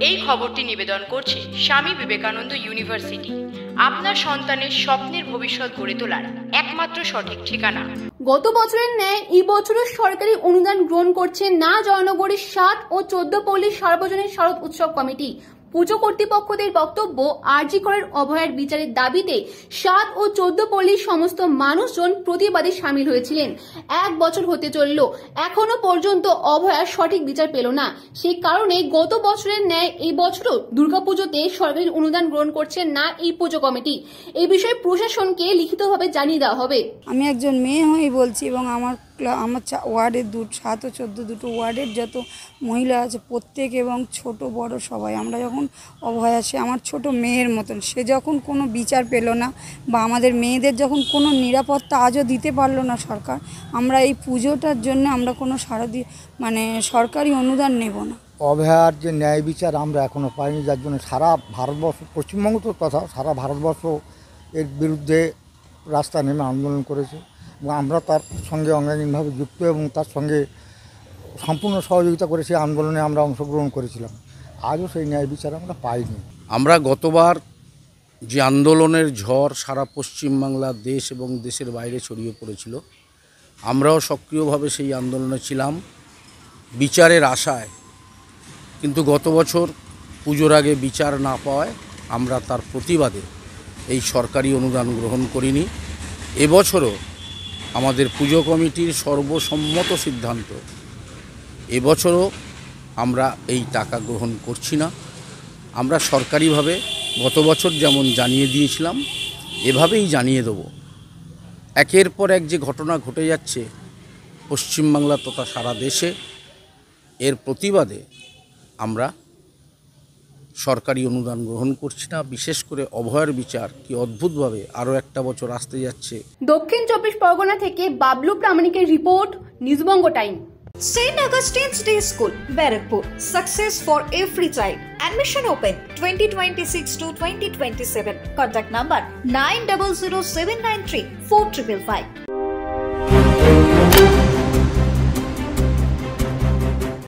এই খবরটি নিবেদন করছে স্বামী বিবেকানন্দ ইউনিভার্সিটি, আপনার সন্তানের স্বপ্নের ভবিষ্যৎ গড়ে তোলার একমাত্র সঠিক ঠিকানা। গত বছরের ন্যায় এই বছরও সরকারি অনুদান গ্রহণ করছে না জয়নগরের 7 ও 14 পল্লী সার্বজনীন শারদ উৎসব কমিটি। পুজো কর্তৃপক্ষদের বক্তব্য, আরজি করের অভয়ার বিচারের দাবিতে 7 ও 14 পল্লীর সমস্ত মানুষজন প্রতিবাদে সামিল হয়েছিলেন। 1 বছর হতে চলল, এখনো পর্যন্ত অভয়ার সঠিক বিচার পেল না। সেই কারণে গত বছরের ন্যায় এই বছরও দুর্গাপুজোতে সরকারি অনুদান গ্রহণ করছে না এই পুজো কমিটি। এই বিষয়ে প্রশাসনকে লিখিতভাবে জানিয়ে দেওয়া হবে। আমি একজন মেয়ে হয়েই বলছি, এবং আমার ওয়ার্ডের 7 ও 14 দুটো ওয়ার্ডের যত মহিলা আছে প্রত্যেক, এবং ছোট বড় সবাই, আমরা যখন অভয়া, সে আমার ছোট মেয়ের মতন, সে যখন কোনো বিচার পেল না বা আমাদের মেয়েদের যখন কোনো নিরাপত্তা আজও দিতে পারলো না সরকার, আমরা এই পুজোটার জন্য আমরা কোনো সরকারি অনুদান নেব না। অভয়ার যে ন্যায় বিচার আমরা এখনও পাইনি, যার জন্য সারা ভারতবর্ষ, পশ্চিমবঙ্গ তো কথা, সারা ভারতবর্ষ এর বিরুদ্ধে রাস্তা নেমে আন্দোলন করেছে, এবং আমরা তার সঙ্গে অঙ্গাঙ্গিভাবে যুক্ত এবং তার সঙ্গে সম্পূর্ণ সহযোগিতা করে সেই আন্দোলনে আমরা অংশগ্রহণ করেছিলাম। আজও সেই ন্যায় বিচার আমরা পাইনি। আমরা গতবার যে আন্দোলনের ঝড় সারা পশ্চিমবাংলা, দেশ এবং দেশের বাইরে ছড়িয়ে পড়েছিল, আমরাও সক্রিয়ভাবে সেই আন্দোলনে ছিলাম বিচারের আশায়। কিন্তু গত বছর পুজোর আগে বিচার না পাওয়ায় আমরা তার প্রতিবাদে এই সরকারি অনুদান গ্রহণ করিনি। এবছরও আমাদের পুজো কমিটির সর্বসম্মত সিদ্ধান্ত, এবছরও আমরা এই টাকা গ্রহণ করছি না। আমরা সরকারিভাবে গত বছর যেমন জানিয়ে দিয়েছিলাম, এভাবেই জানিয়ে দেব। একের পর এক যে ঘটনা ঘটে যাচ্ছে পশ্চিমবাংলা তথা সারা দেশে, এর প্রতিবাদে আমরা সরকারি অনুদান গ্রহণ করছি না। বিশেষ করে অভয়ার বিচার কি অদ্ভুতভাবে আরও একটা বছর আসতে যাচ্ছে। দক্ষিণ 24 পরগনা থেকে বাবলু প্রামাণিকের report, Newsbanga time. St. Augustine's Day School, Barrackpur. Success for every child. Admission open 2026 to 2027. Contact number 900793 4555.